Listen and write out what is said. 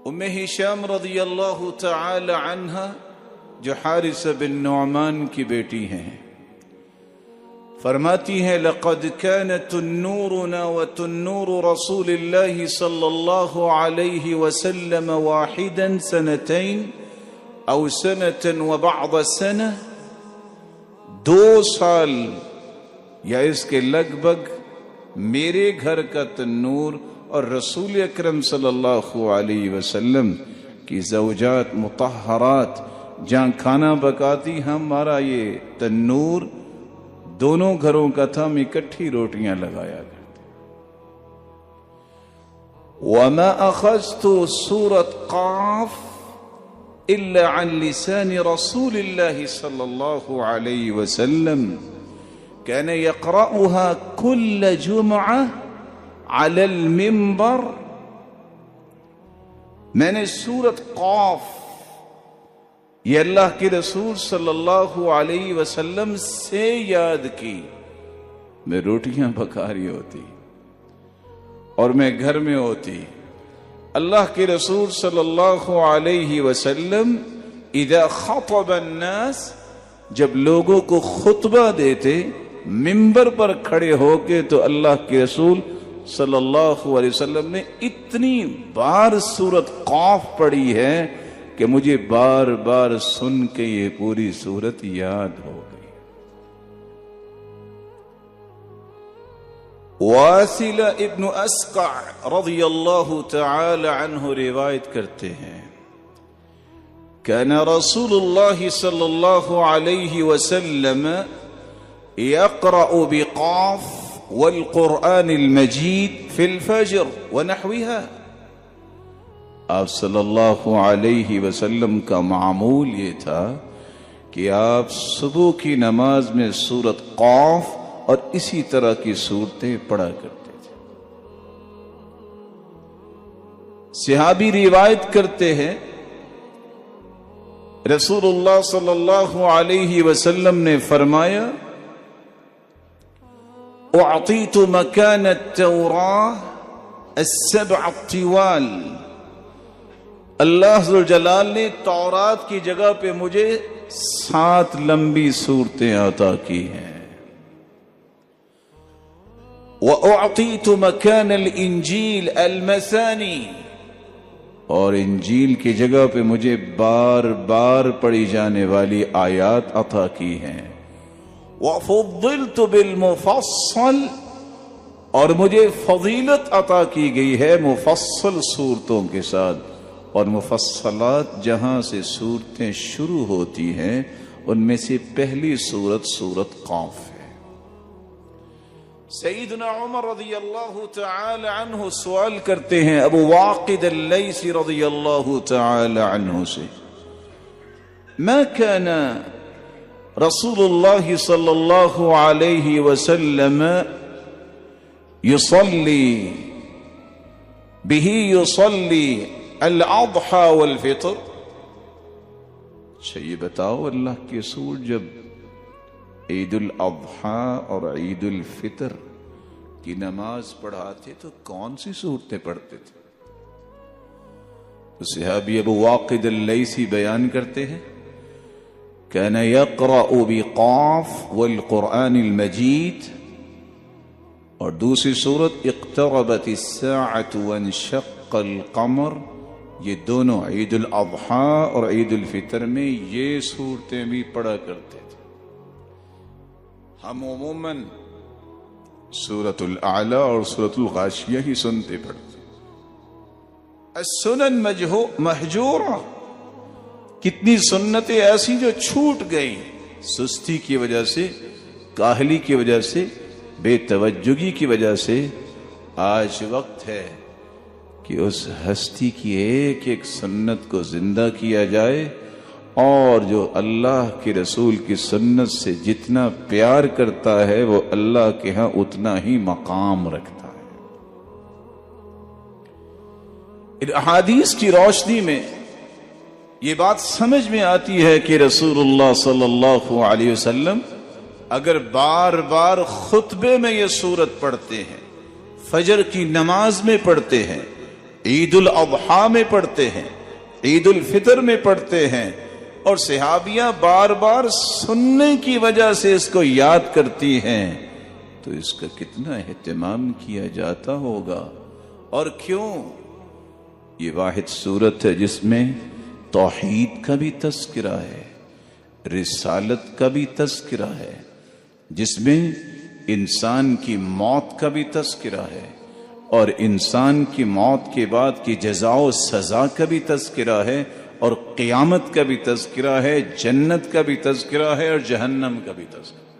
ام ہشام رضی اللہ تعالی عنہا جو حارث بن نعمان کی بیٹی ہیں، فرماتی ہیں لقد كانت تنورنا وتنور رسول اللہ صلی اللہ علیہ وسلم واحدا سنتين او سنة وبعض سنة، 2 سال یا اس کے لگ بھگ میرے گھر کا تنور اور رسول اکرم صلی اللہ علیہ وسلم کی زوجات مطہرات جہاں کھانا پکاتی، ہمارا یہ تنور دونوں گھروں کا تھا، ہم اکٹھی روٹیاں لگایا کرتے۔ وما اخذت سورة قاف الا عن لسان رسول اللہ صلی اللہ علیہ وسلم كان يقرأها كل جمعة على المنبر۔ میں نے سورت قاف یہ اللہ کے رسول صلی اللہ علیہ وسلم سے یاد کی، میں روٹیاں پکا رہی ہوتی اور میں گھر میں ہوتی، اللہ کے رسول صلی اللہ علیہ وسلم اذا خطب الناس جب لوگوں کو خطبہ دیتے منبر پر کھڑے ہو کے، تو اللہ کے رسول صلی اللہ علیہ وسلم نے اتنی بار سورت قاف پڑھی ہے کہ مجھے بار بار سن کے یہ پوری سورت یاد ہو گئی۔ واصل ابن اسقع رضی اللہ تعالی عنہ روایت کرتے ہیں كان رسول اللہ صلی اللہ علیہ وسلم يقرأ بقاف والقرآن المجید فی الفجر ونحوها۔ آپ صلی اللہ علیہ وسلم کا معمول یہ تھا کہ آپ صبح کی نماز میں سورت قاف اور اسی طرح کی صورتیں پڑھا کرتے تھے۔ صحابی روایت کرتے ہیں رسول اللہ صلی اللہ علیہ وسلم نے فرمایا اعطیت مکان التوراة السبع الطوال، اللہ ذوالجلال نے تورات کی جگہ پہ مجھے 7 لمبی صورتیں عطا کی ہیں۔ وَأُعْطِيتُ مَكَانَ الْإِنْجِيلِ الْمَثَانِي، اور انجیل کی جگہ پہ مجھے بار بار پڑھی جانے والی آیات عطا کی ہیں۔ وَفُضِّلْتُ بِالْمُفَصَّلِ، اور مجھے فضیلت عطا کی گئی ہے مفصل صورتوں کے ساتھ، اور مفصلات جہاں سے صورتیں شروع ہوتی ہیں ان میں سے پہلی سورت قاف ہے۔ سیدنا عمر رضی اللہ تعالی عنہ سوال کرتے ہیں ابو واقد اللیثی رضی اللہ تعالی عنہ سے، ما كان رسول اللہ صلی اللہ علیہ وسلم يصلي الاضحى والفطر؟ اچھا یہ بتاؤ اللہ کے رسول جب عید الاضحیٰ اور عید الفطر کی نماز پڑھاتے تو کون سی صورتیں پڑھتے تھے؟ تو صحابی ابو واقد اللیثی بیان کرتے ہیں كان يقرأ بقاف والقرآن المجید، اور دوسری صورت اقتربت الساعة وانشق القمر، یہ دونوں عید الاضحیٰ اور عید الفطر میں یہ صورتیں بھی پڑھا کرتے تھے۔ ہم عموماً سورۃ الاعلی اور سورۃ الغاشیہ ہی سنتے پڑھتے۔ السنن مہجورہ، کتنی سنتیں ایسی جو چھوٹ گئی سستی کی وجہ سے، کاہلی کی وجہ سے، بے توجہی کی وجہ سے۔ آج وقت ہے کہ اس ہستی کی ایک ایک سنت کو زندہ کیا جائے، اور جو اللہ کے رسول کی سنت سے جتنا پیار کرتا ہے وہ اللہ کے ہاں اتنا ہی مقام رکھتا ہے۔ ان احادیث کی روشنی میں یہ بات سمجھ میں آتی ہے کہ رسول اللہ صلی اللہ علیہ وسلم اگر بار بار خطبے میں یہ سورت پڑھتے ہیں، فجر کی نماز میں پڑھتے ہیں، عید الاضحیٰ میں پڑھتے ہیں، عید الفطر میں پڑھتے ہیں، اور صحابیاں بار بار سننے کی وجہ سے اس کو یاد کرتی ہیں، تو اس کا کتنا اہتمام کیا جاتا ہوگا۔ اور کیوں؟ یہ واحد صورت ہے جس میں توحید کا بھی تذکرہ ہے، رسالت کا بھی تذکرہ ہے، جس میں انسان کی موت کا بھی تذکرہ ہے، اور انسان کی موت کے بعد کی جزا و سزا کا بھی تذکرہ ہے، اور قیامت کا بھی تذکرہ ہے، جنت کا بھی تذکرہ ہے، اور جہنم کا بھی تذکرہ۔